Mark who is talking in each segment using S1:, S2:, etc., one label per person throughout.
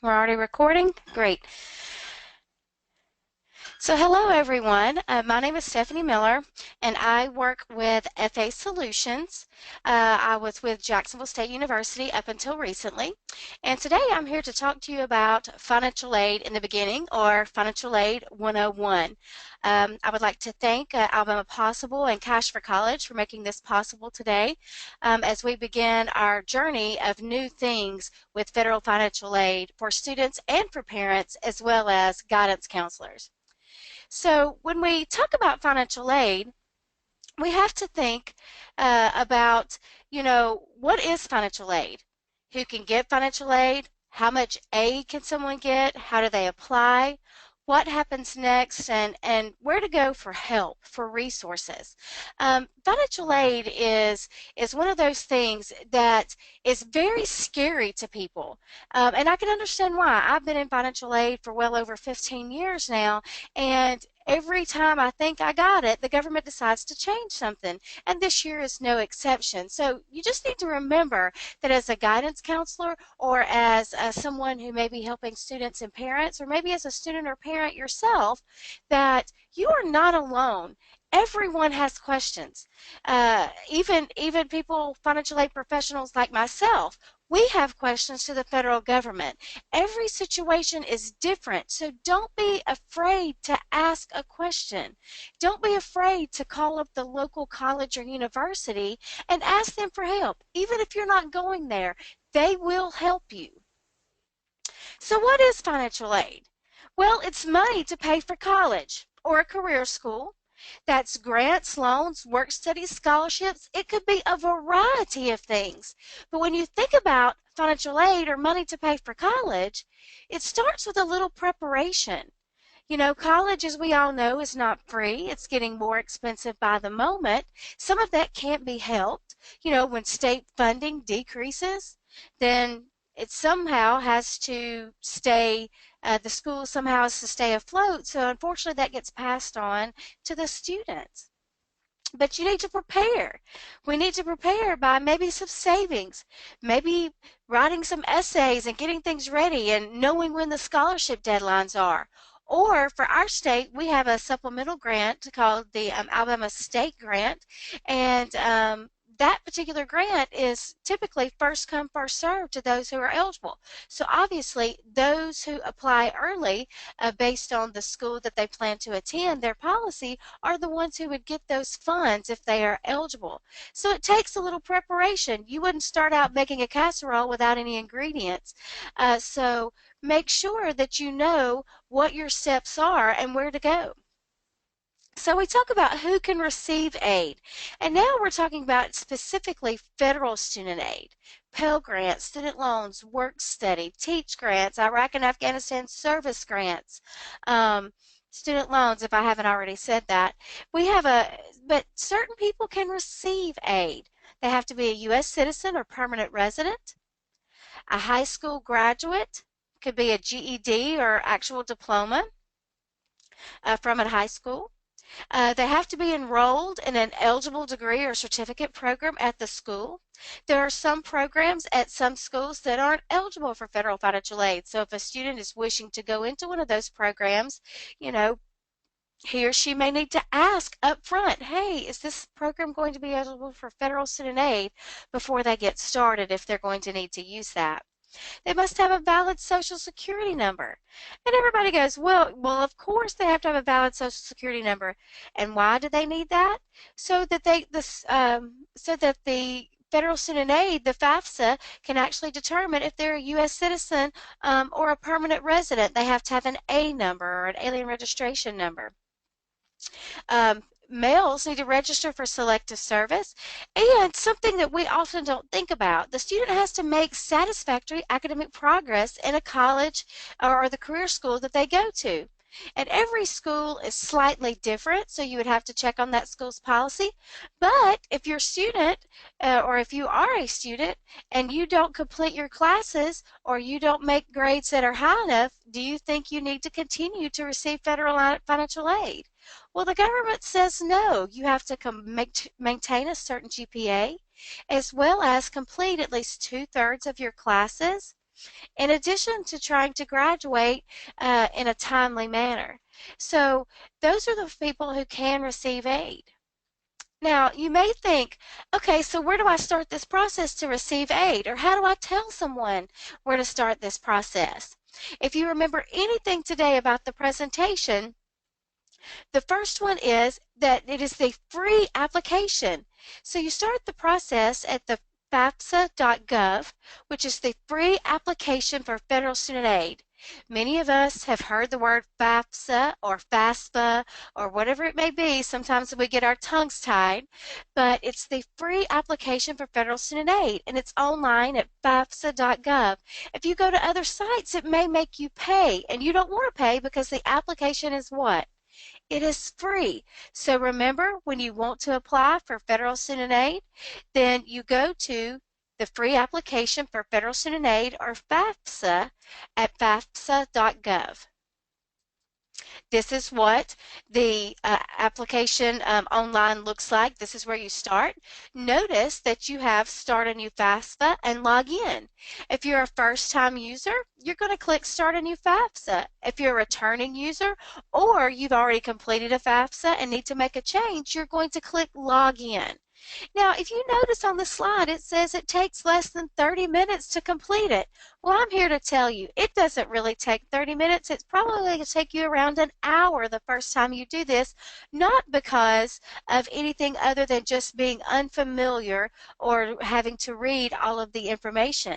S1: We're already recording? Great. So hello everyone. My name is Stephanie Miller and I work with FA Solutions. I was with Jacksonville State University up until recently. And today I'm here to talk to you about financial aid in the beginning, or financial aid 101. I would like to thank Alabama Possible and Cash for College for making this possible today as we begin our journey of new things with federal financial aid for students and for parents, as well as guidance counselors. So when we talk about financial aid, we have to think about, what is financial aid? Who can get financial aid? How much aid can someone get? How do they apply? What happens next? And where to go for help, for resources. Financial aid is one of those things that is very scary to people. And I can understand why. I've been in financial aid for well over 15 years now, and every time I think I got it, the government decides to change something, and this year is no exception. So you just need to remember that as a guidance counselor, or as someone who may be helping students and parents, or maybe as a student or parent yourself, that you are not alone. Everyone has questions. Even people, financial aid professionals like myself, we have questions to the federal government. Every situation is different, so don't be afraid to ask a question. Don't be afraid to call up the local college or university and ask them for help. Even if you're not going there, they will help you. So what is financial aid? Well, it's money to pay for college or a career school. That's grants, loans, work study scholarships. It could be a variety of things. But when you think about financial aid or money to pay for college, it starts with a little preparation. College, as we all know, is not free. It's getting more expensive by the moment. Some of that can't be helped. When state funding decreases, then it somehow has to stay, the school somehow has to stay afloat. So unfortunately, that gets passed on to the students. But you need to prepare. We need to prepare by maybe some savings, maybe writing some essays and getting things ready and knowing when the scholarship deadlines are. Or for our state, we have a supplemental grant called the Alabama State Grant, and that particular grant is typically first come, first served to those who are eligible. So obviously, those who apply early, based on the school that they plan to attend, their policy, are the ones who would get those funds if they are eligible. So it takes a little preparation. You wouldn't start out making a casserole without any ingredients. So make sure that you know what your steps are and where to go. So we talk about who can receive aid, and now we're talking about specifically federal student aid, Pell Grants, student loans, work study, teach grants, Iraq and Afghanistan service grants, student loans, if I haven't already said that. But certain people can receive aid. They have to be a U.S. citizen or permanent resident, a high school graduate, could be a GED or actual diploma from a high school. They have to be enrolled in an eligible degree or certificate program at the school. There are some programs at some schools that aren't eligible for federal financial aid. So if a student is wishing to go into one of those programs, you know, he or she may need to ask up front, hey, is this program going to be eligible for federal student aid before they get started if they're going to need to use that. They must have a valid social security number. And everybody goes, well, of course they have to have a valid social security number. And why do they need that? So that the federal student aid, the FAFSA, can actually determine if they're a U.S. citizen or a permanent resident. They have to have an A number or an alien registration number. Males need to register for selective service, and something that we often don't think about, the student has to make satisfactory academic progress in a college or the career school that they go to. And every school is slightly different, so you would have to check on that school's policy. But if you're a student, or if you are a student, and you don't complete your classes, or you don't make grades that are high enough, do you think you need to continue to receive federal financial aid? Well, the government says no. You have to maintain a certain GPA, as well as complete at least 2/3 of your classes. in addition to trying to graduate in a timely manner. So those are the people who can receive aid. Now, you may think, okay, so where do I start this process to receive aid? Or how do I tell someone where to start this process? If you remember anything today about the presentation, the first one is that it is the free application. So you start the process at the FAFSA.gov, which is the free application for federal student aid. Many of us have heard the word FAFSA or FAFSA or whatever it may be. Sometimes we get our tongues tied, but it's the free application for federal student aid, and it's online at FAFSA.gov. If you go to other sites, it may make you pay, and you don't want to pay because the application is what? It is free. So remember, when you want to apply for federal student aid, then you go to the free application for federal student aid, or FAFSA, at FAFSA.gov. This is what the application online looks like. This is where you start. Notice that you have Start a New FAFSA and Log In. If you're a first-time user, you're going to click Start a New FAFSA. If you're a returning user or you've already completed a FAFSA and need to make a change, you're going to click Log In. Now, if you notice on the slide, it says it takes less than 30 minutes to complete it. Well, I'm here to tell you, it doesn't really take 30 minutes. It's probably going to take you around an hour the first time you do this, not because of anything other than just being unfamiliar or having to read all of the information.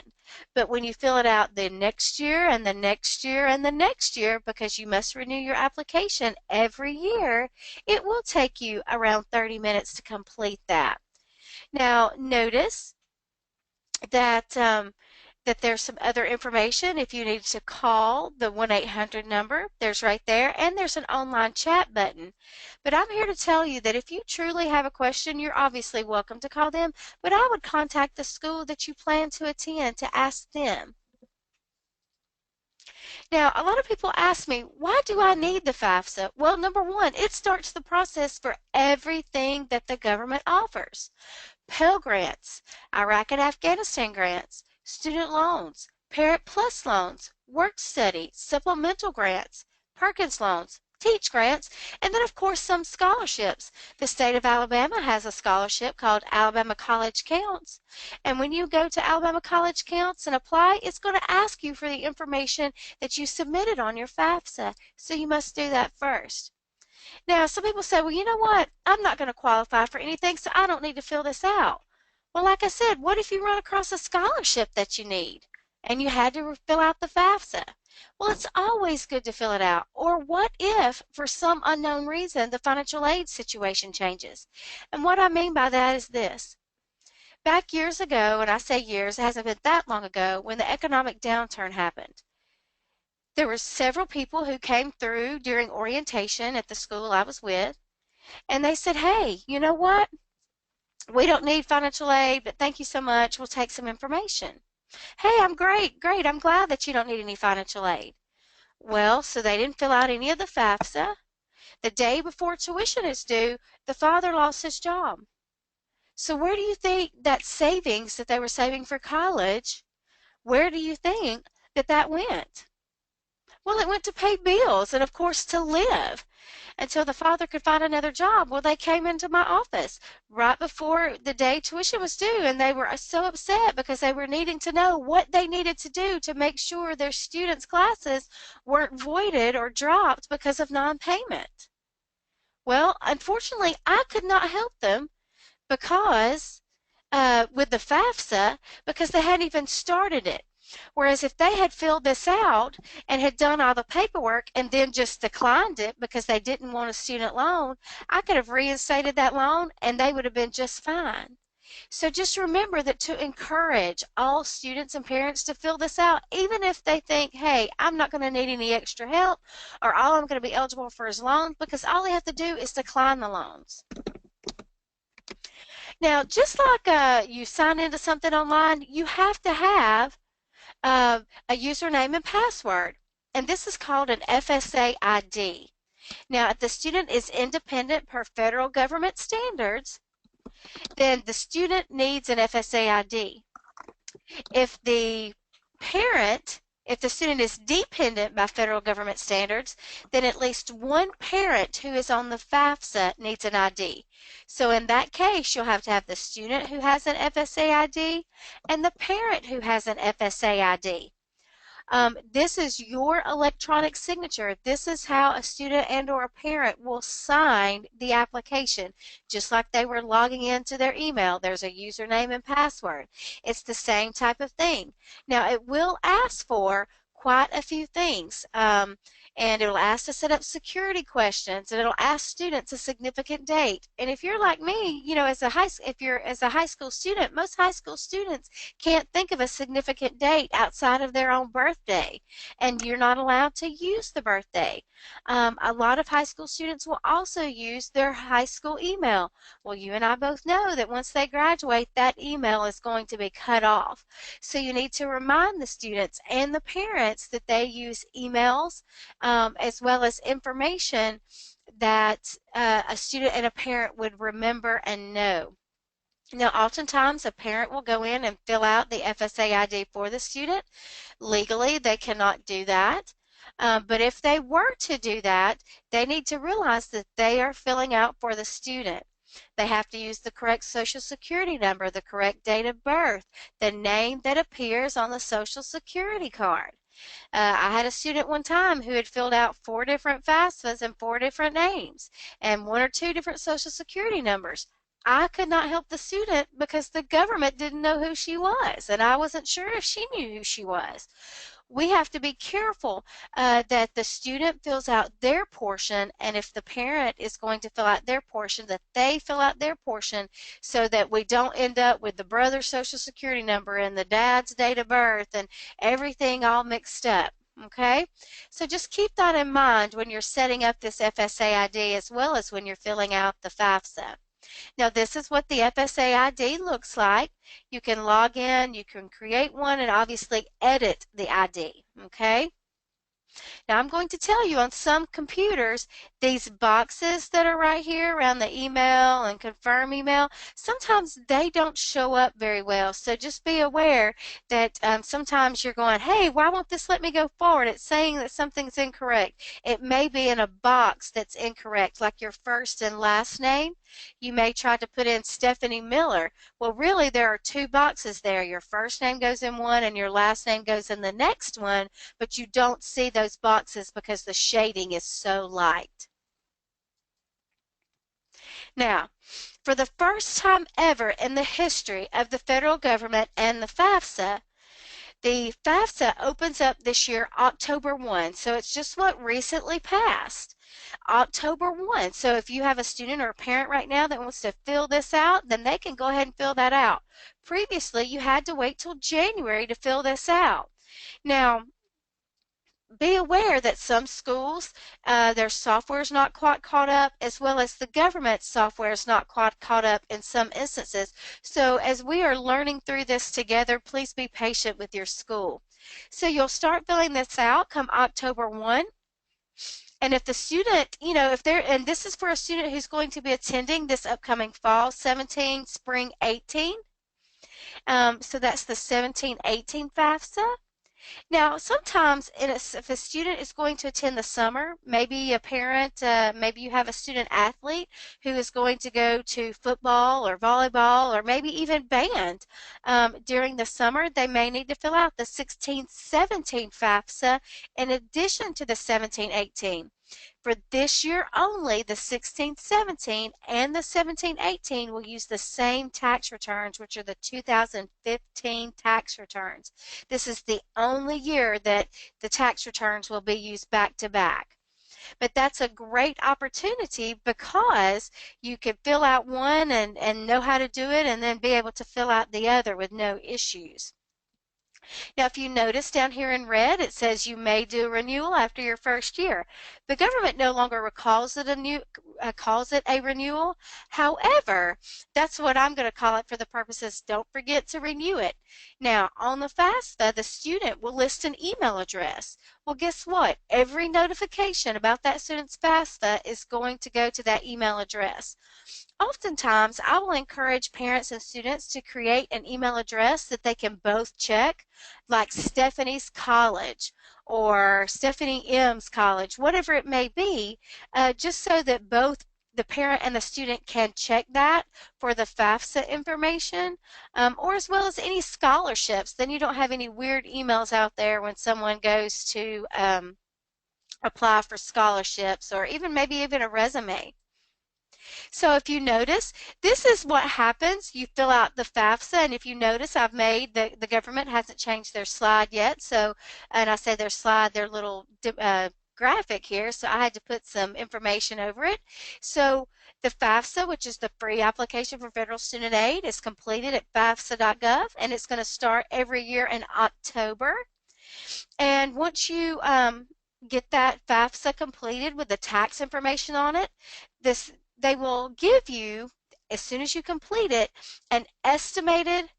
S1: But when you fill it out the next year and the next year and the next year, because you must renew your application every year, it will take you around 30 minutes to complete that. Now, notice that that there's some other information. If you need to call the 1-800 number, there's right there, and there's an online chat button. But I'm here to tell you that if you truly have a question, you're obviously welcome to call them, but I would contact the school that you plan to attend to ask them. Now, a lot of people ask me, why do I need the FAFSA? Well, number one, it starts the process for everything that the government offers. Pell Grants, Iraq and Afghanistan grants, student loans, Parent Plus loans, work study, supplemental grants, Perkins loans, Teach grants, and then of course some scholarships. The state of Alabama has a scholarship called Alabama College Counts, and when you go to Alabama College Counts and apply, it's going to ask you for the information that you submitted on your FAFSA, so you must do that first. Now, some people say, well, you know what? I'm not going to qualify for anything, so I don't need to fill this out. Well, like I said, what if you run across a scholarship that you need and you had to fill out the FAFSA? Well, it's always good to fill it out. Or what if, for some unknown reason, the financial aid situation changes? And what I mean by that is this. Back years ago, and I say years, it hasn't been that long ago, when the economic downturn happened, there were several people who came through during orientation at the school I was with, and they said, hey, you know what? We don't need financial aid, but thank you so much. We'll take some information. Hey, I'm great. I'm glad that you don't need any financial aid. Well, so they didn't fill out any of the FAFSA. The day before tuition is due, the father lost his job. So where do you think that savings that they were saving for college, where do you think that that went? Well, it went to pay bills and, of course, to live until the father could find another job. Well, they came into my office right before the day tuition was due, and they were so upset because they were needing to know what they needed to do to make sure their students' classes weren't voided or dropped because of non-payment. Well, unfortunately, I could not help them because with the FAFSA, because they hadn't even started it. Whereas if they had filled this out and had done all the paperwork and then just declined it because they didn't want a student loan, I could have reinstated that loan and they would have been just fine. So just remember that to encourage all students and parents to fill this out, even if they think, hey, I'm not going to need any extra help, or all I'm going to be eligible for is loans, because all they have to do is decline the loans. Now, just like you sign into something online, you have to have a username and password, and this is called an FSA ID. Now, if the student is independent per federal government standards, then the student needs an FSA ID. If the parent, if the student is dependent by federal government standards, then at least one parent who is on the FAFSA needs an ID. So in that case, you'll have to have the student who has an FSA ID and the parent who has an FSA ID. This is your electronic signature. This is how a student and or a parent will sign the application, just like they were logging into their email. There's a username and password. It's the same type of thing. Now, it will ask for quite a few things. And it'll ask to set up security questions, and it'll ask students a significant date. And if you're like me, you know, as a high school student, most high school students can't think of a significant date outside of their own birthday, and you're not allowed to use the birthday. A lot of high school students will also use their high school email. Well, you and I both know that once they graduate, that email is going to be cut off. So you need to remind the students and the parents that they use emails as well as information that a student and a parent would remember and know. Now, oftentimes a parent will go in and fill out the FSA ID for the student. Legally, they cannot do that. But if they were to do that, they need to realize that they are filling out for the student. They have to use the correct social security number, the correct date of birth, the name that appears on the social security card. I had a student one time who had filled out 4 different FAFSAs and 4 different names and 1 or 2 different social security numbers. I could not help the student because the government didn't know who she was, and I wasn't sure if she knew who she was. We have to be careful that the student fills out their portion, and if the parent is going to fill out their portion, that they fill out their portion so that we don't end up with the brother's social security number and the dad's date of birth and everything all mixed up. Okay, so just keep that in mind when you're setting up this FSA ID as well as when you're filling out the FAFSA. Now, this is what the FSA ID looks like. You can log in, you can create one, and obviously edit the ID, okay? Now, I'm going to tell you on some computers, these boxes that are right here around the email and confirm email, sometimes they don't show up very well. So just be aware that sometimes you're going, hey, why won't this let me go forward? It's saying that something's incorrect. It may be in a box that's incorrect, like your first and last name. You may try to put in Stephanie Miller. Well, really, there are 2 boxes there. Your first name goes in one and your last name goes in the next one, but you don't see those boxes because the shading is so light. Now, for the first time ever in the history of the federal government and the FAFSA opens up this year October 1, so it's just what recently passed. October 1. So if you have a student or a parent right now that wants to fill this out, then they can go ahead and fill that out. Previously, you had to wait till January to fill this out. Now, be aware that some schools, their software is not quite caught up, as well as the government software is not quite caught up in some instances. So as we are learning through this together, please be patient with your school. So you'll start filling this out come October 1. And if the student, you know, and this is for a student who's going to be attending this upcoming fall 17, spring 18. So that's the 17-18 FAFSA. Now, sometimes if a student is going to attend the summer, maybe a parent, maybe you have a student athlete who is going to go to football or volleyball or maybe even band during the summer, they may need to fill out the 16-17 FAFSA in addition to the 17-18. For this year only, the 16-17 and the 17-18 will use the same tax returns, which are the 2015 tax returns. This is the only year that the tax returns will be used back to back. But that's a great opportunity because you can fill out one and know how to do it and then be able to fill out the other with no issues. Now, if you notice down here in red, it says you may do a renewal after your first year. The government no longer calls it a renewal. However, that's what I'm going to call it for the purposes. Don't forget to renew it. Now, on the FAFSA, the student will list an email address. Well, guess what? Every notification about that student's FAFSA is going to go to that email address. Oftentimes, I will encourage parents and students to create an email address that they can both check. like Stephanie's College or Stephanie M's College, whatever it may be, just so that both the parent and the student can check that for the FAFSA information, or as well as any scholarships. Then you don't have any weird emails out there when someone goes to apply for scholarships or even maybe even a resume. So if you notice, this is what happens. You fill out the FAFSA, and if you notice, I've made the government hasn't changed their slide yet. So, and I say their slide, their little graphic here. So I had to put some information over it. So the FAFSA, which is the free application for federal student aid, is completed at fafsa.gov, and it's going to start every year in October. And once you get that FAFSA completed with the tax information on it, they will give you, as soon as you complete it, an estimated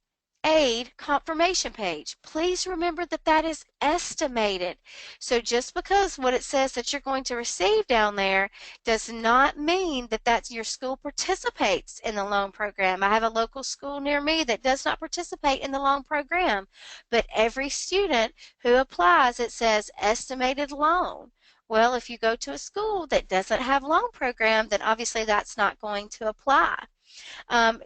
S1: aid confirmation page. Please remember that that is estimated. So just because what it says that you're going to receive down there does not mean that your school participates in the loan program. I have a local school near me that does not participate in the loan program, but every student who applies, it says estimated loan. Well, if you go to a school that doesn't have loan program, then obviously that's not going to apply.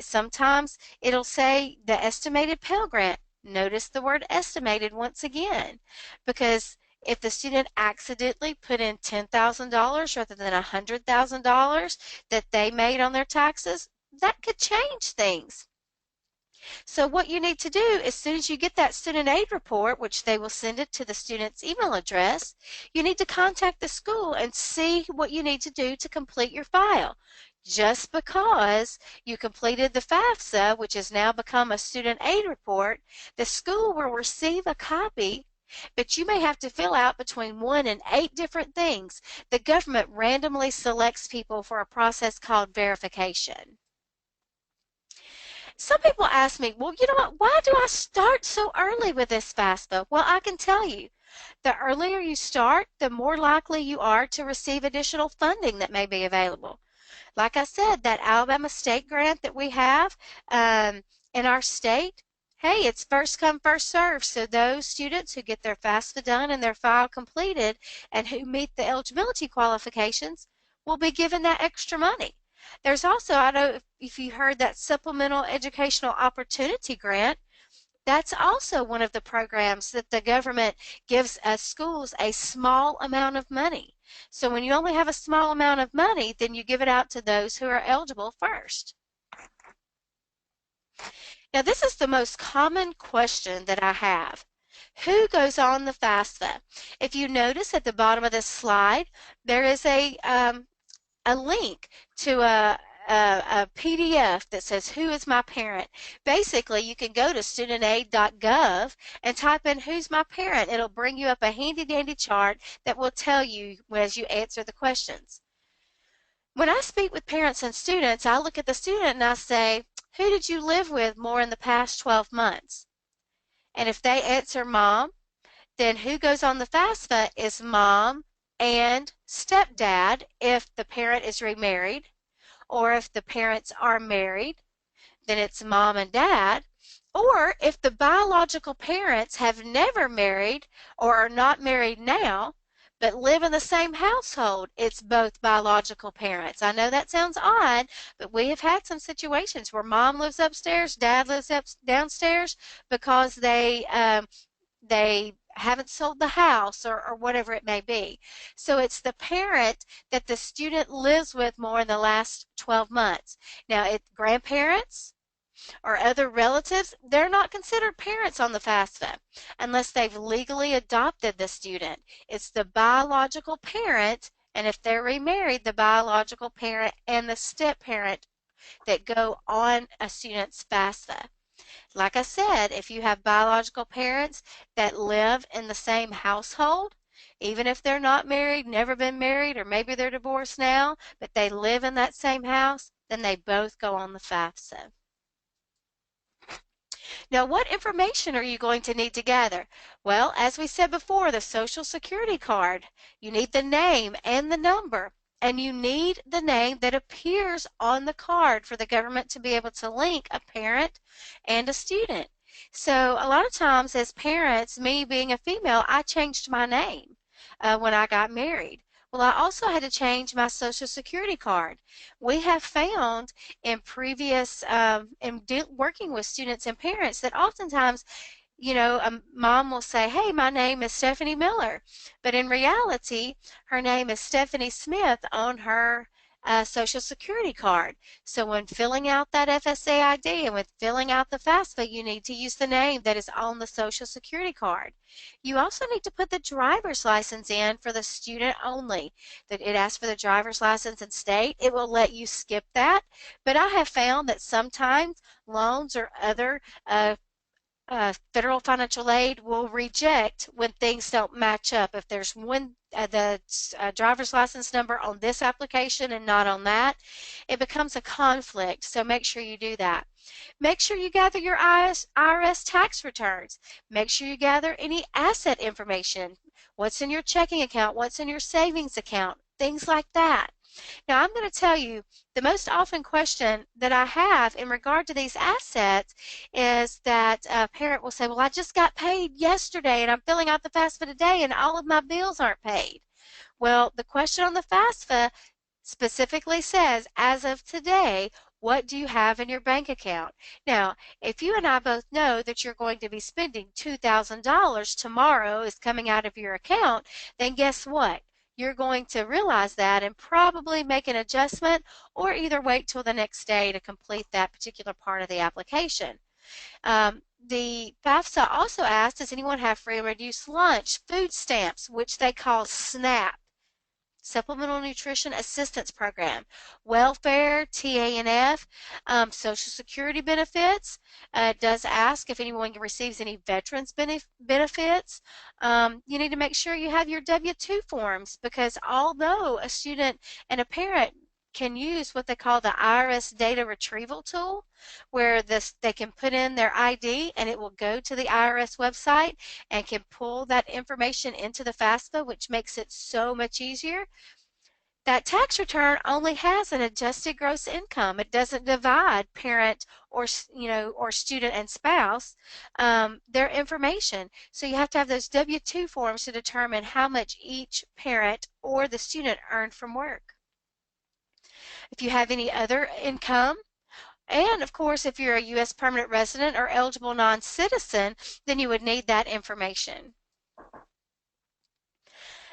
S1: Sometimes it'll say the estimated Pell Grant. Notice the word estimated once again, because if the student accidentally put in $10,000 rather than $100,000 that they made on their taxes, that could change things. So what you need to do, as soon as you get that student aid report, which they will send it to the student's email address, you need to contact the school and see what you need to do to complete your file. Just because you completed the FAFSA, which has now become a student aid report, the school will receive a copy, but you may have to fill out between 1 and 8 different things. The government randomly selects people for a process called verification. Some people ask me, well, you know what, why do I start so early with this FAFSA? Well, I can tell you, the earlier you start, the more likely you are to receive additional funding that may be available. Like I said, that Alabama state grant that we have in our state, hey, it's first come, first served. So those students who get their FAFSA done and their file completed and who meet the eligibility qualifications will be given that extra money. There's also, I don't know if you heard, that Supplemental Educational Opportunity Grant. That's also one of the programs that the government gives schools a small amount of money. So when you only have a small amount of money, then you give it out to those who are eligible first. Now, this is the most common question that I have. Who goes on the FAFSA? If you notice at the bottom of this slide, there is a link to a PDF that says, who is my parent? Basically, you can go to studentaid.gov and type in, who's my parent? It'll bring you up a handy dandy chart that will tell you as you answer the questions. When I speak with parents and students, I look at the student and I say, who did you live with more in the past 12 months? And if they answer mom, then who goes on the FAFSA is mom and stepdad if the parent is remarried, or if the parents are married, then it's mom and dad, or if the biological parents have never married or are not married now but live in the same household, it's both biological parents. I know that sounds odd, but we have had some situations where mom lives upstairs, dad lives downstairs because they haven't sold the house or whatever it may be. So it's the parent that the student lives with more in the last 12 months. Now, if grandparents or other relatives, they're not considered parents on the FAFSA unless they've legally adopted the student. It's the biological parent, and if they're remarried, the biological parent and the step parent that go on a student's FAFSA. Like I said, if you have biological parents that live in the same household, even if they're not married, never been married, or maybe they're divorced now, but they live in that same house, then they both go on the FAFSA. Now, what information are you going to need to gather? Well, as we said before, the Social Security card. You need the name and the number, and you need the name that appears on the card for the government to be able to link a parent and a student. So a lot of times as parents, me being a female, I changed my name when I got married. Well, I also had to change my social security card. We have found in previous, working with students and parents that oftentimes a mom will say, "Hey, my name is Stephanie Miller," but in reality, her name is Stephanie Smith on her Social Security card. So when filling out that FSA ID and when filling out the FAFSA, you need to use the name that is on the Social Security card. You also need to put the driver's license in for the student only. That it asks for the driver's license and state. It will let you skip that, but I have found that sometimes loans or other federal financial aid will reject when things don't match up. If there's the driver's license number on this application and not on that, it becomes a conflict. So make sure you do that. Make sure you gather your IRS tax returns. Make sure you gather any asset information. What's in your checking account? What's in your savings account? Things like that. Now, I'm going to tell you the most often question that I have in regard to these assets is that a parent will say, "Well, I just got paid yesterday and I'm filling out the FAFSA today and all of my bills aren't paid." Well, the question on the FAFSA specifically says, as of today, what do you have in your bank account? Now, if you and I both know that you're going to be spending $2,000 tomorrow is coming out of your account, then guess what? You're going to realize that and probably make an adjustment or either wait till the next day to complete that particular part of the application. The FAFSA also asked, does anyone have free and reduced lunch, food stamps, which they call SNAP? Supplemental Nutrition Assistance Program, welfare, TANF, Social Security benefits. It does ask if anyone receives any veterans benefits. You need to make sure you have your W-2 forms because although a student and a parent can use what they call the IRS data retrieval tool, where they can put in their ID and it will go to the IRS website and can pull that information into the FAFSA, which makes it so much easier. That tax return only has an adjusted gross income. It doesn't divide parent or or student and spouse their information. So you have to have those W-2 forms to determine how much each parent or the student earned from work. If you have any other income, and of course if you're a U.S. permanent resident or eligible non-citizen, then you would need that information.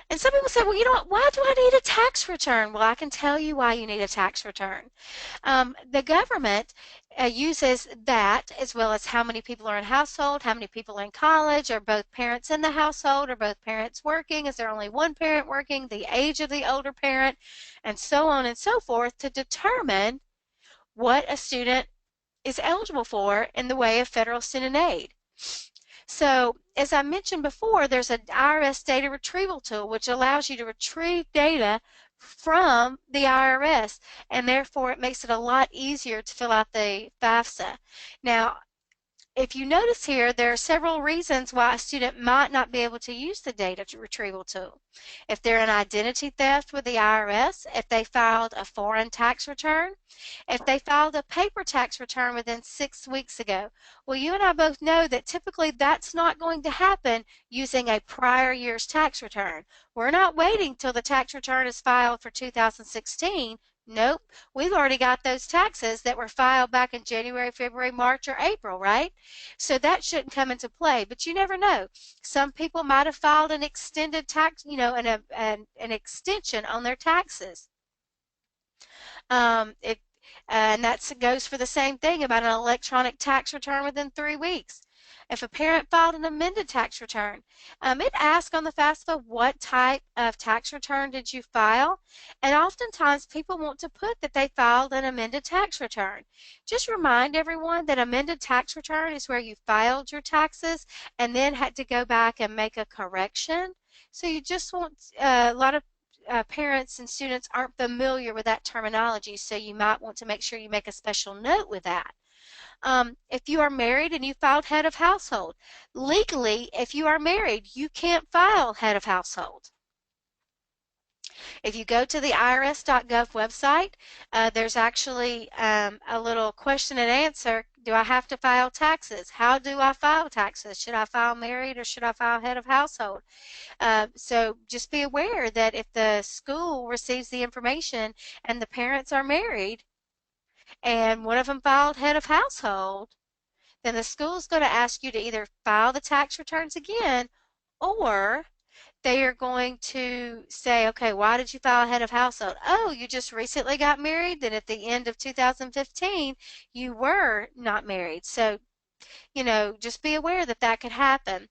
S1: And some people say, "Well, you know what, why do I need a tax return?" Well, I can tell you why you need a tax return. The government uses that as well as how many people are in household, how many people are in college, are both parents in the household, are both parents working, is there only one parent working, the age of the older parent, and so on and so forth to determine what a student is eligible for in the way of federal student aid. So, as I mentioned before, there's an IRS data retrieval tool which allows you to retrieve data from the IRS, and therefore it makes it a lot easier to fill out the FAFSA. Now, if you notice here, there are several reasons why a student might not be able to use the data retrieval tool. If they're in identity theft with the IRS, if they filed a foreign tax return, if they filed a paper tax return within 6 weeks ago. Well, you and I both know that typically that's not going to happen using a prior year's tax return. We're not waiting till the tax return is filed for 2016. Nope, we've already got those taxes that were filed back in January, February, March, or April, right? So that shouldn't come into play, but you never know. Some people might have filed an extended tax, an extension on their taxes. And that goes for the same thing about an electronic tax return within 3 weeks. If a parent filed an amended tax return, it asks on the FAFSA what type of tax return did you file, and oftentimes people want to put that they filed an amended tax return. Just remind everyone that amended tax return is where you filed your taxes and then had to go back and make a correction. So you just want a lot of parents and students aren't familiar with that terminology, so you might want to make sure you make a special note with that. If you are married and you filed head of household, legally, if you are married, you can't file head of household. If you go to the irs.gov website, there's actually a little question and answer Do I have to file taxes? How do I file taxes? Should I file married or should I file head of household? So just be aware that if the school receives the information and the parents are married and one of them filed head of household, then the school is going to ask you to either file the tax returns again, or they are going to say, okay, why did you file head of household? Oh, you just recently got married. Then at the end of 2015, you were not married. So, just be aware that that could happen.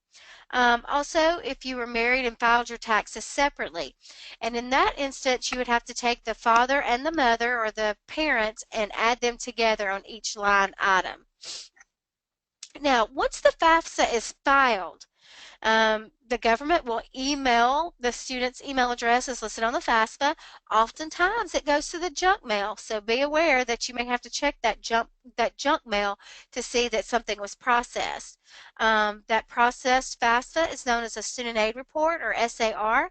S1: Also, if you were married and filed your taxes separately, and in that instance, you would have to take the father and the mother or the parents and add them together on each line item. Now, once the FAFSA is filed, the government will email the student's email address is listed on the FAFSA. Oftentimes it goes to the junk mail, so be aware that you may have to check that junk mail to see that something was processed. That processed FAFSA is known as a Student Aid Report, or SAR,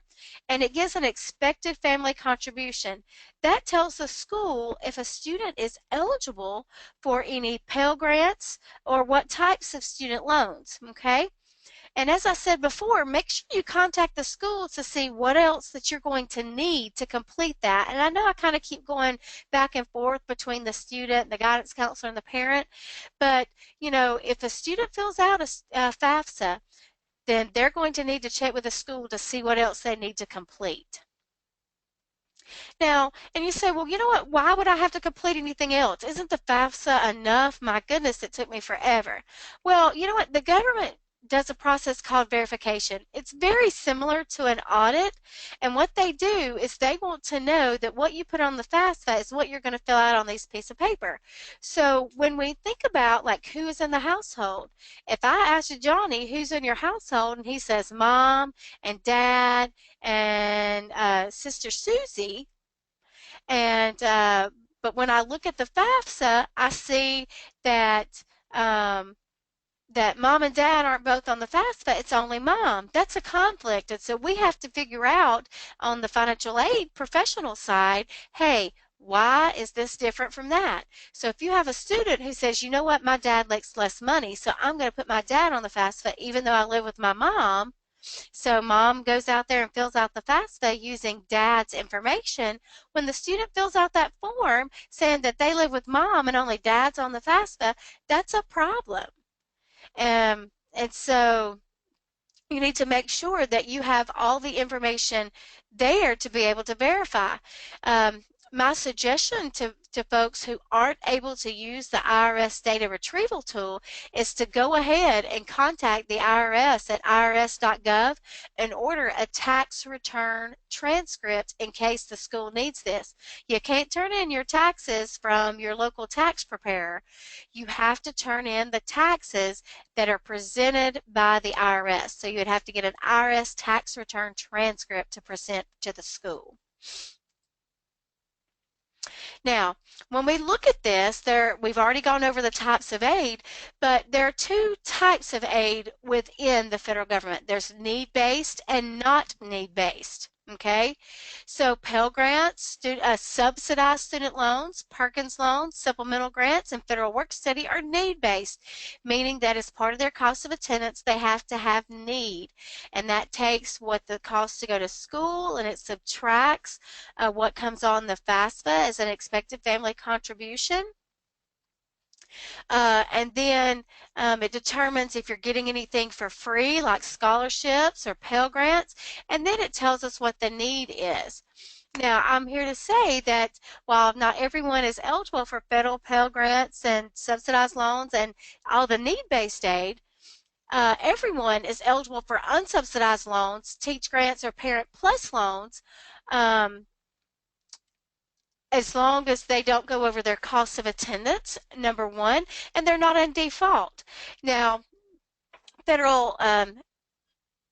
S1: and it gives an expected family contribution. That tells the school if a student is eligible for any Pell Grants or what types of student loans, okay? And as I said before, make sure you contact the school to see what else that you're going to need to complete that. And I know I kind of keep going back and forth between the student, the guidance counselor, and the parent, but if a student fills out a FAFSA, then they're going to need to check with the school to see what else they need to complete. Now, and you say, well, you know what? Why would I have to complete anything else? Isn't the FAFSA enough? My goodness, it took me forever. Well, you know what? The government does a process called verification. It's very similar to an audit, and what they do is they want to know that what you put on the FAFSA is what you're going to fill out on this piece of paper. So when we think about like who is in the household, if I ask Johnny who's in your household and he says mom and dad and sister Susie, and but when I look at the FAFSA, I see that that mom and dad aren't both on the FAFSA, it's only mom. That's a conflict. And so we have to figure out on the financial aid professional side, hey, why is this different from that? So if you have a student who says, you know what, my dad makes less money, so I'm going to put my dad on the FAFSA even though I live with my mom. So mom goes out there and fills out the FAFSA using dad's information. When the student fills out that form saying that they live with mom and only dad's on the FAFSA, that's a problem. And so you need to make sure that you have all the information there to be able to verify. My suggestion to folks who aren't able to use the IRS data retrieval tool is to go ahead and contact the IRS at irs.gov and order a tax return transcript in case the school needs this. You can't turn in your taxes from your local tax preparer. You have to turn in the taxes that are presented by the IRS. So you would have to get an IRS tax return transcript to present to the school. Now, when we look at this, we've already gone over the types of aid, but there are two types of aid within the federal government. There's need-based and not need-based. Okay, so Pell Grants, subsidized student loans, Perkins loans, supplemental grants, and federal work study are need-based, meaning that as part of their cost of attendance, they have to have need. And that takes what the cost to go to school and it subtracts what comes on the FAFSA as an expected family contribution. And then it determines if you're getting anything for free, like scholarships or Pell Grants, and then it tells us what the need is. Now, I'm here to say that while not everyone is eligible for federal Pell Grants and subsidized loans and all the need-based aid, everyone is eligible for unsubsidized loans, Teach Grants, or Parent Plus loans, as long as they don't go over their cost of attendance, number one, and they're not in default. Now, federal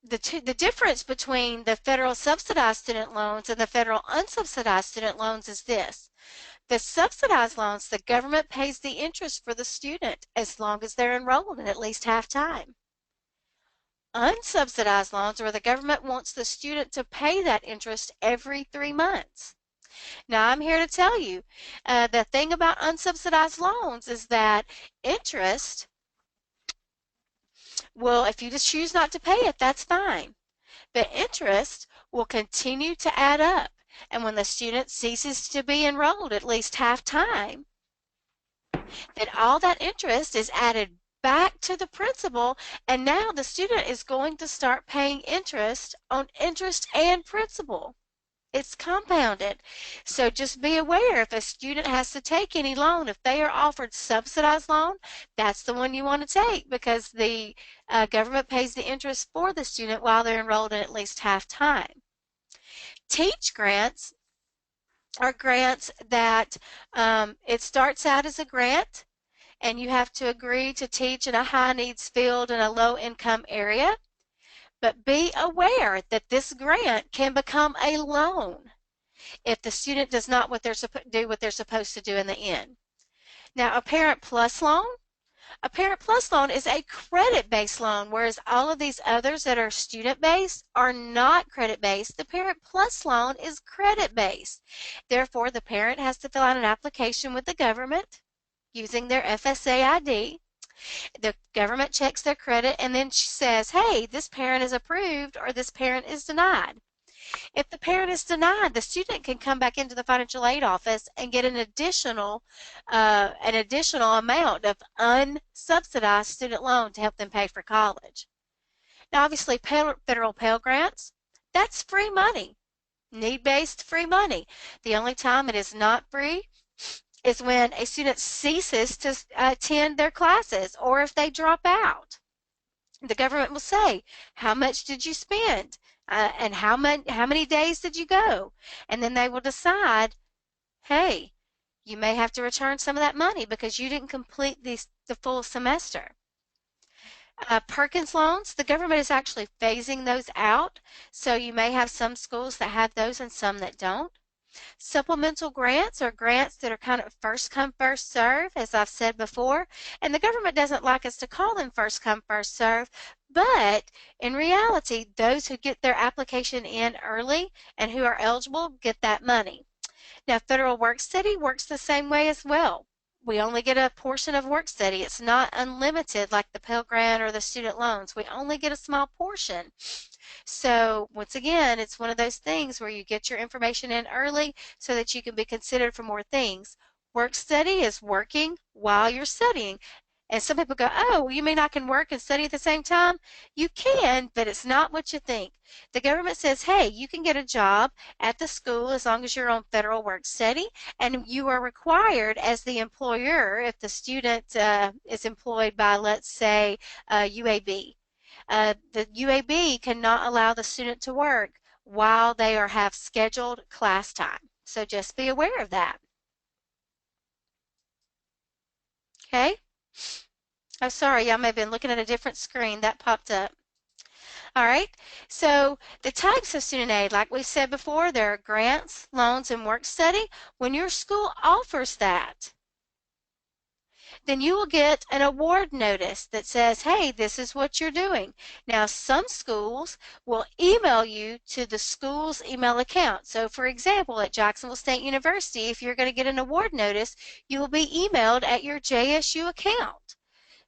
S1: the difference between the federal subsidized student loans and the federal unsubsidized student loans is this. The subsidized loans, the government pays the interest for the student as long as they're enrolled in at least half time. Unsubsidized loans, where the government wants the student to pay that interest every 3 months. Now, I'm here to tell you the thing about unsubsidized loans is that interest, well, if you just choose not to pay it, that's fine. But interest will continue to add up. And when the student ceases to be enrolled at least half time, then all that interest is added back to the principal, and now the student is going to start paying interest on interest and principal. It's compounded. So just be aware if a student has to take any loan, if they are offered subsidized loan, that's the one you want to take because the government pays the interest for the student while they're enrolled in at least half time. Teach grants are grants that it starts out as a grant and you have to agree to teach in a high needs field in a low income area. But be aware that this grant can become a loan if the student does not do what they're supposed to do in the end. Now, a Parent Plus loan is a credit-based loan, whereas all of these others that are student-based are not credit-based. The Parent Plus loan is credit-based. Therefore, the parent has to fill out an application with the government using their FSA ID. The government checks their credit and then says, hey, this parent is approved or this parent is denied. If the parent is denied, the student can come back into the financial aid office and get an additional amount of unsubsidized student loan to help them pay for college. Now, obviously, federal Pell Grants, that's free money, need-based free money. The only time it is not free is when a student ceases to attend their classes or if they drop out. The government will say, how much did you spend? And how many days did you go? And then they will decide, hey, you may have to return some of that money because you didn't complete the full semester. Perkins loans, the government is actually phasing those out, so you may have some schools that have those and some that don't. Supplemental grants are grants that are kind of first come, first serve, as I've said before, and the government doesn't like us to call them first come, first serve, but in reality, those who get their application in early and who are eligible get that money. Now, federal work study works the same way as well. We only get a portion of work study. It's not unlimited like the Pell Grant or the student loans. We only get a small portion. So once again, it's one of those things where you get your information in early so that you can be considered for more things. Work study is working while you're studying. And some people go, oh, you mean I can work and study at the same time? You can, but it's not what you think. The government says, hey, you can get a job at the school as long as you're on federal work study, and you are required as the employer, if the student is employed by, let's say, UAB. The UAB cannot allow the student to work while they have scheduled class time. So just be aware of that. Okay? Oh, sorry, y'all may have been looking at a different screen. That popped up. All right, so the types of student aid, like we said before, there are grants, loans, and work study. When your school offers that, then you will get an award notice that says, hey, this is what you're doing. Now, some schools will email you to the school's email account. So, for example, at Jacksonville State University, if you're going to get an award notice, you will be emailed at your JSU account.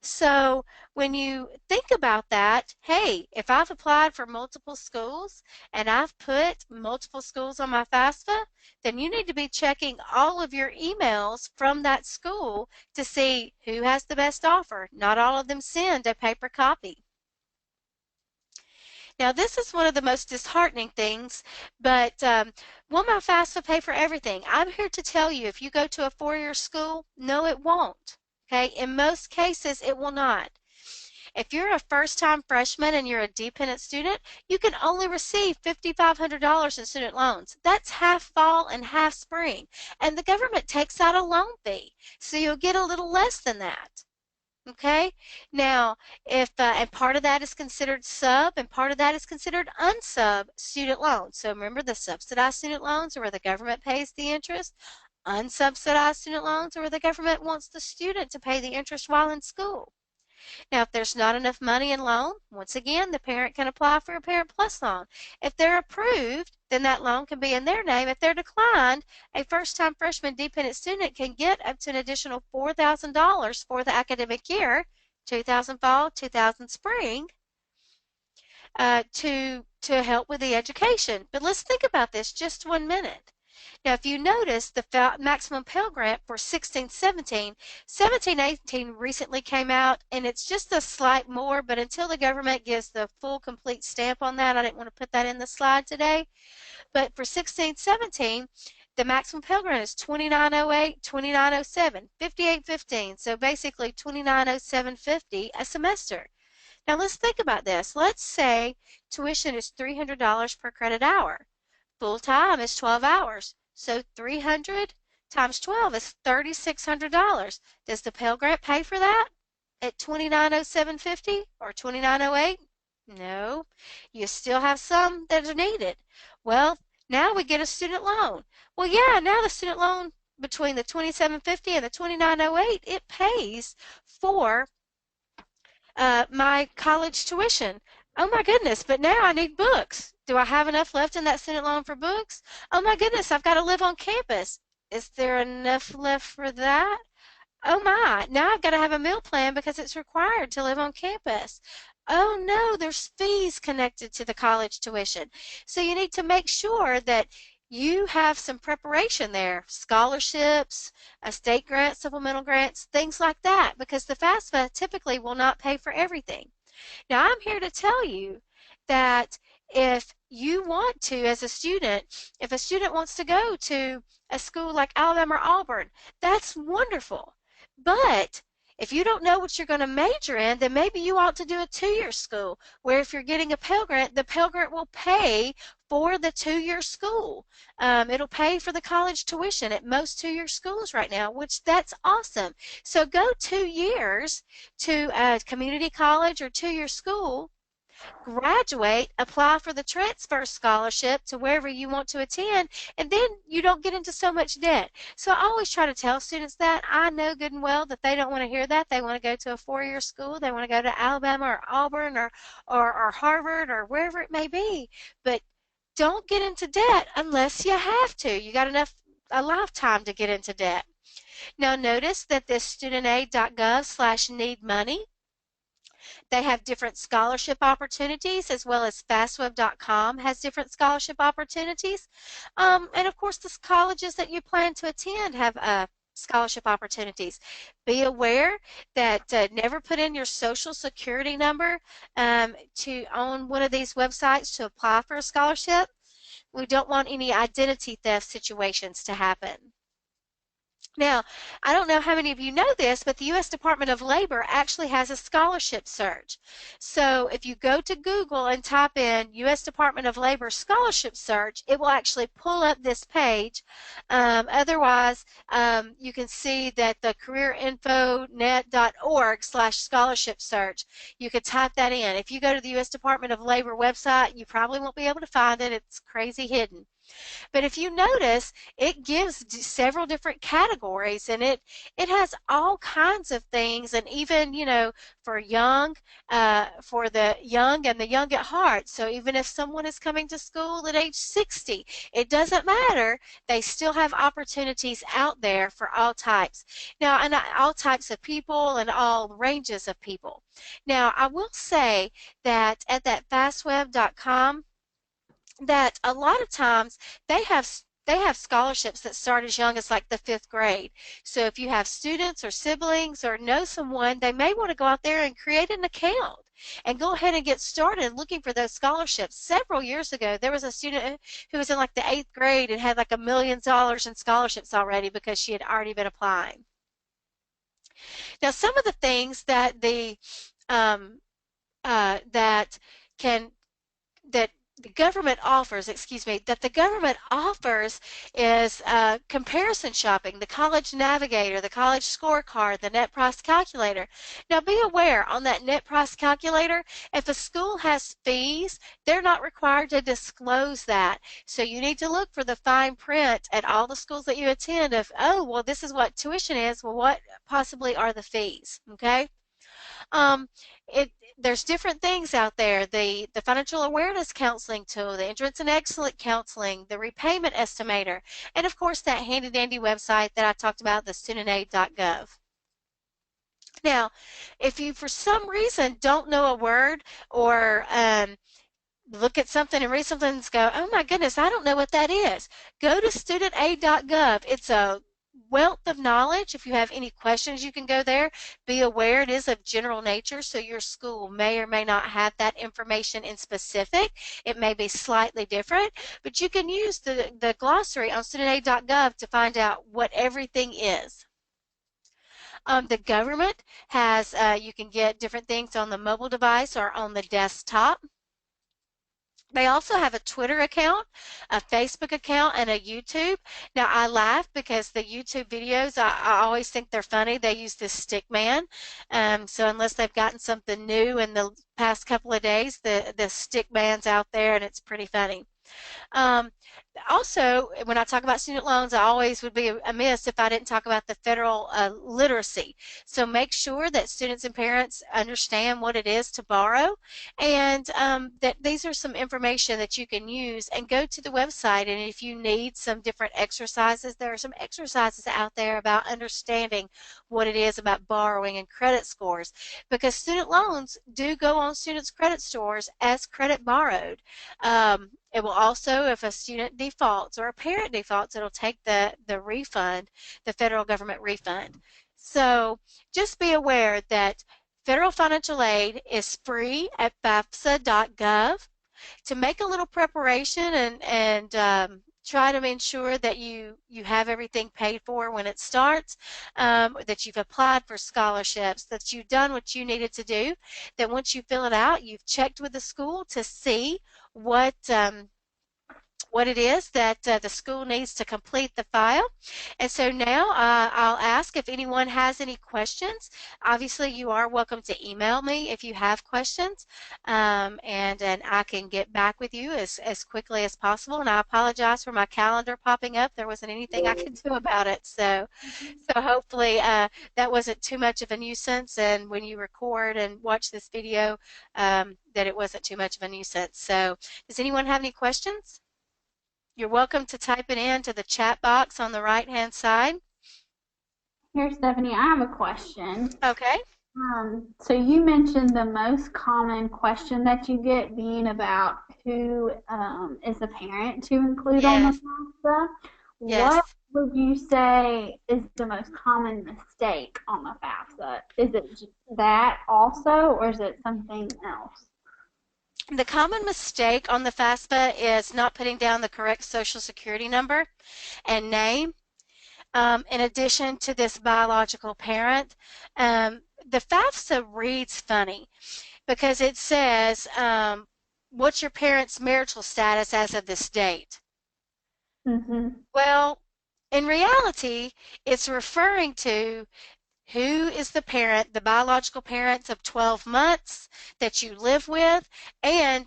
S1: So when you think about that, hey, if I've applied for multiple schools and I've put multiple schools on my FAFSA, then you need to be checking all of your emails from that school to see who has the best offer. Not all of them send a paper copy. Now, this is one of the most disheartening things, but will my FAFSA pay for everything? I'm here to tell you, if you go to a four-year school, no, it won't. Okay, in most cases, it will not. If you're a first-time freshman and you're a dependent student, you can only receive $5,500 in student loans. That's half fall and half spring, and the government takes out a loan fee, so you'll get a little less than that. Okay, now if and part of that is considered sub and part of that is considered unsub student loans. So remember, the subsidized student loans are where the government pays the interest. Unsubsidized student loans are where the government wants the student to pay the interest while in school. Now, if there's not enough money in loan, once again, the parent can apply for a Parent Plus loan. If they're approved, then that loan can be in their name. If they're declined, a first-time freshman dependent student can get up to an additional $4,000 for the academic year, 2000 fall, 2000 spring, to help with the education. But let's think about this just 1 minute. Now, if you notice, the maximum Pell Grant for 16-17, 17-18 recently came out, and it's just a slight more, but until the government gives the full, complete stamp on that, I didn't want to put that in the slide today. But for 16-17, the maximum Pell Grant is 2908, 2907, 5815, so basically 2907.50 a semester. Now let's think about this. Let's say tuition is $300 per credit hour. Full time is 12 hours. So 300 times 12 is $3,600. Does the Pell Grant pay for that at 2907.50 or 2908? No. You still have some that are needed. Well, now we get a student loan. Well, yeah, now the student loan between the 2750 and the 2908, it pays for my college tuition. Oh my goodness, but now I need books. Do I have enough left in that student loan for books? Oh my goodness, I've got to live on campus. Is there enough left for that? Oh my, now I've got to have a meal plan because it's required to live on campus. Oh no, there's fees connected to the college tuition. So you need to make sure that you have some preparation there, scholarships, a state grant, supplemental grants, things like that, because the FAFSA typically will not pay for everything. Now, I'm here to tell you that if you want to, as a student, if a student wants to go to a school like Alabama or Auburn, that's wonderful. But if you don't know what you're going to major in, then maybe you ought to do a two-year school where if you're getting a Pell Grant, the Pell Grant will pay for the two-year school. It'll pay for the college tuition at most two-year schools right now, which that's awesome. So go 2 years to a community college or two-year school, graduate, apply for the transfer scholarship to wherever you want to attend, and then you don't get into so much debt. So I always try to tell students that. I know good and well that they don't want to hear that. They want to go to a four-year school. They want to go to Alabama or Auburn or Harvard or wherever it may be. But don't get into debt unless you have to. You got a lifetime to get into debt. Now notice that this studentaid.gov/need money, they have different scholarship opportunities, as well as fastweb.com has different scholarship opportunities. And of course, the colleges that you plan to attend have scholarship opportunities. Be aware that never put in your social security number on one of these websites to apply for a scholarship. We don't want any identity theft situations to happen. Now, I don't know how many of you know this, but the U.S. Department of Labor actually has a scholarship search. So if you go to Google and type in U.S. Department of Labor scholarship search, it will actually pull up this page. Otherwise, you can see that the careerinfonet.org/scholarship search, you could type that in. If you go to the U.S. Department of Labor website, you probably won't be able to find it. It's crazy hidden. But if you notice, it gives several different categories, and it has all kinds of things, and even, you know, for the young and the young at heart. So even if someone is coming to school at age 60, it doesn't matter. They still have opportunities out there for all types. Now, and all types of people and all ranges of people. Now, I will say that at that fastweb.com, that a lot of times they have scholarships that start as young as like the 5th grade. So if you have students or siblings or know someone, they may want to go out there and create an account and go ahead and get started looking for those scholarships. Several years ago, there was a student who was in like the 8th grade and had like $1 million in scholarships already because she had already been applying. Now, some of the things that the government offers, is comparison shopping, the college navigator, the college scorecard, the net price calculator. Now be aware, on that net price calculator, if a school has fees, they're not required to disclose that. So you need to look for the fine print at all the schools that you attend of, oh, well, this is what tuition is, well, what possibly are the fees, okay? Um, it there's different things out there. The financial awareness counseling tool, the entrance and exit counseling, the repayment estimator, and of course that handy dandy website that I talked about, the studentaid.gov. Now, if you for some reason don't know a word or look at something and read something and go, oh my goodness, I don't know what that is. Go to studentaid.gov. It's a wealth of knowledge. If you have any questions, you can go there. Be aware it is of general nature, so your school may or may not have that information in specific. It may be slightly different, but you can use the glossary on studentaid.gov to find out what everything is. The government has, you can get different things on the mobile device or on the desktop. They also have a Twitter account, a Facebook account, and a YouTube. Now, I laugh because the YouTube videos, I always think they're funny. They use this stick man. So unless they've gotten something new in the past couple of days, the stick man's out there, and it's pretty funny. Um, Also, when I talk about student loans, I always would be amiss if I didn't talk about the federal literacy. So make sure that students and parents understand what it is to borrow, and that these are some information that you can use, and go to the website. And if you need some different exercises, there are some exercises out there about understanding what it is about borrowing and credit scores, because student loans do go on students' credit scores as credit borrowed. It will also, if a student defaults or a parent defaults, it'll take the refund, the federal government refund. So just be aware that federal financial aid is free at fafsa.gov. To make a little preparation and try to ensure that you have everything paid for when it starts, that you've applied for scholarships, that you've done what you needed to do, that once you fill it out, you've checked with the school to see what what it is that the school needs to complete the file. And so now I'll ask if anyone has any questions. Obviously, you are welcome to email me if you have questions, and I can get back with you as quickly as possible. And I apologize for my calendar popping up. There wasn't anything I could do about it. So hopefully that wasn't too much of a nuisance, and when you record and watch this video, that it wasn't too much of a nuisance. So does anyone have any questions? You're welcome to type it into the chat box on the right-hand side.
S2: Here, Stephanie, I have a question.
S1: Okay.
S2: So you mentioned the most common question that you get being about who is the parent to include on the
S1: Yes.
S2: FAFSA. What
S1: Yes.
S2: would you say is the most common mistake on the FAFSA? Is it just that also, or is it something else?
S1: The common mistake on the FAFSA is not putting down the correct social security number and name. In addition to this biological parent, the FAFSA reads funny because it says, what's your parent's marital status as of this date?
S2: Mm-hmm.
S1: Well, in reality, it's referring to who is the parent, the biological parents of 12 months that you live with, and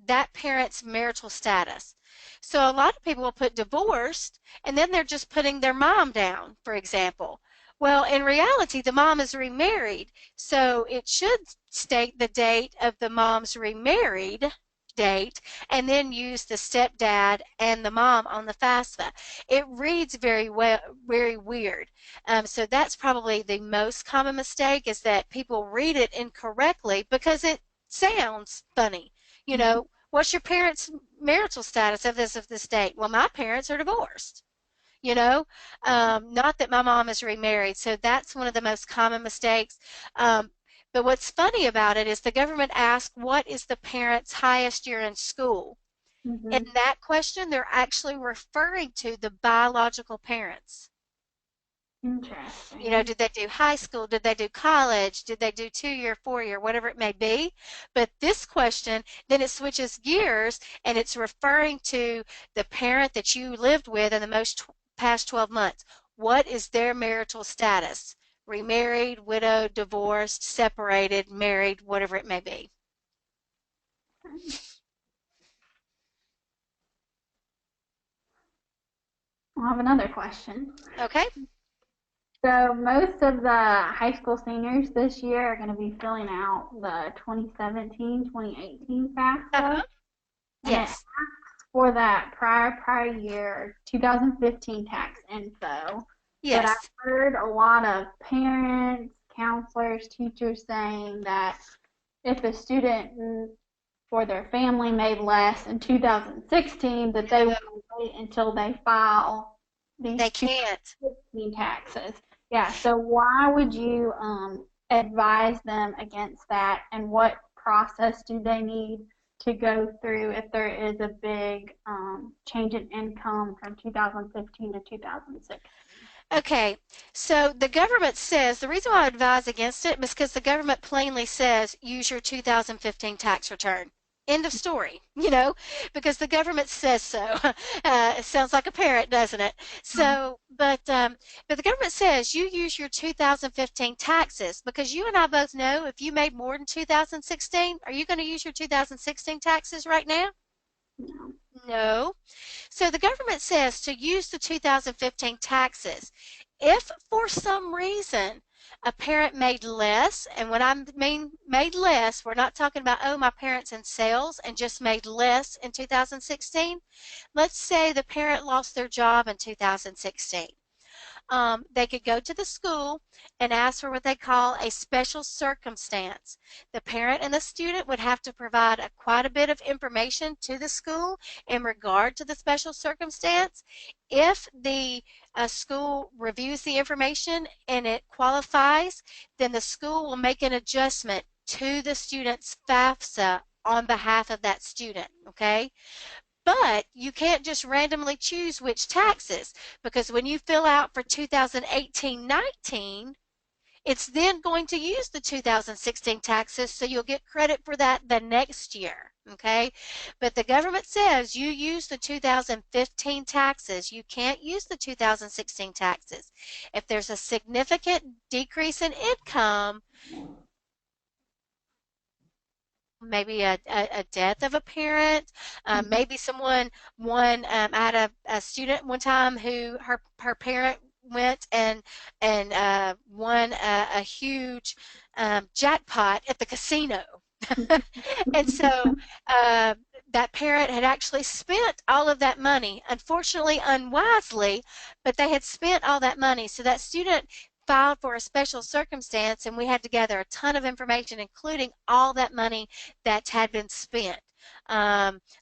S1: that parent's marital status. So a lot of people will put divorced, and then they're just putting their mom down, for example. Well, in reality, the mom is remarried, so it should state the date of the mom's remarried date, and then use the stepdad and the mom on the FAFSA. It reads very well, very weird. So that's probably the most common mistake, is that people read it incorrectly because it sounds funny. You know, what's your parents' marital status of this date? Well, my parents are divorced. You know, not that my mom is remarried. So that's one of the most common mistakes. Um, but what's funny about it is the government asks, what is the parent's highest year in school? In
S2: Mm-hmm.
S1: that question, they're actually referring to the biological parents. You know,
S2: Interesting.
S1: did they do high school? Did they do college? Did they do 2 year, 4 year, whatever it may be? But this question, then it switches gears and it's referring to the parent that you lived with in the past 12 months. What is their marital status? Remarried, widowed, divorced, separated, married, whatever it may be.
S2: I have another question.
S1: Okay?
S2: So most of the high school seniors this year are going to be filling out the 2017-2018 FAFSA,
S1: Uh-huh.
S2: and it
S1: Yes.
S2: for that prior year 2015 tax info. But I've
S1: Yes.
S2: heard a lot of parents, counselors, teachers saying that if a student for their family made less in 2016, that they
S1: No,
S2: want to wait until they file these
S1: they can't.
S2: 2015 taxes. Yeah, so why would you advise them against that, and what process do they need to go through if there is a big change in income from 2015 to 2016?
S1: Okay, so the government says the reason why I advise against it is because the government plainly says use your 2015 tax return. End of story, because the government says so. It sounds like a parrot, doesn't it? So, but the government says you use your 2015 taxes because you and I both know if you made more than 2016, are you going to use your 2016 taxes right now?
S2: No.
S1: No. So the government says to use the 2015 taxes. If for some reason a parent made less, and when I mean made less, we're not talking about, oh, my parent's in sales and just made less in 2016. Let's say the parent lost their job in 2016. They could go to the school and ask for what they call a special circumstance. The parent and the student would have to provide quite a bit of information to the school in regard to the special circumstance. If the school reviews the information and it qualifies, then the school will make an adjustment to the student's FAFSA on behalf of that student. Okay, but you can't just randomly choose which taxes because when you fill out for 2018-19, it's then going to use the 2016 taxes, so you'll get credit for that the next year. Okay, but the government says you use the 2015 taxes. You can't use the 2016 taxes. If there's a significant decrease in income, maybe a death of a parent, maybe I had a student one time who her parent went and won a huge jackpot at the casino. And so uh, that parent had actually spent all of that money, unfortunately unwisely, but they had spent all that money. So that student filed for a special circumstance, and we had to gather a ton of information, including all that money that had been spent.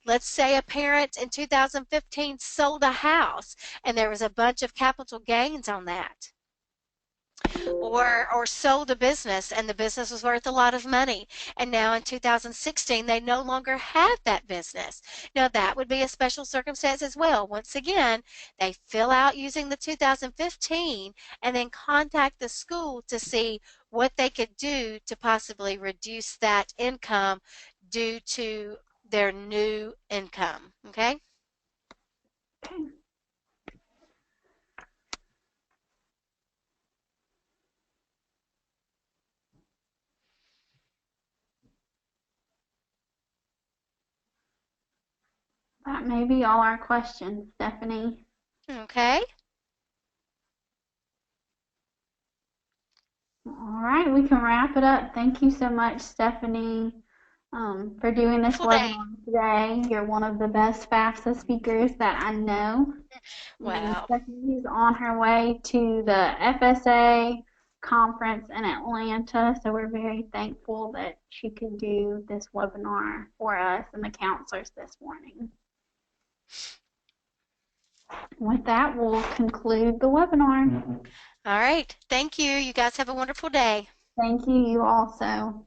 S1: Let's say a parent in 2015 sold a house, and there was a bunch of capital gains on that, or sold a business and the business was worth a lot of money, and now in 2016 they no longer have that business. Now that would be a special circumstance as well. Once again, they fill out using the 2015 and then contact the school to see what they could do to possibly reduce that income due to their new income. Okay.
S2: That may be all our questions, Stephanie.
S1: Okay.
S2: All right, we can wrap it up. Thank you so much, Stephanie, for doing this
S1: Wonderful day.
S2: webinar today. You're one of the best FAFSA speakers that I know. And
S1: Wow.
S2: Stephanie is on her way to the FSA conference in Atlanta, so we're very thankful that she could do this webinar for us and the counselors this morning. With that, we'll conclude the webinar.
S1: All right. Thank you. You guys have a wonderful day.
S2: Thank you, you also.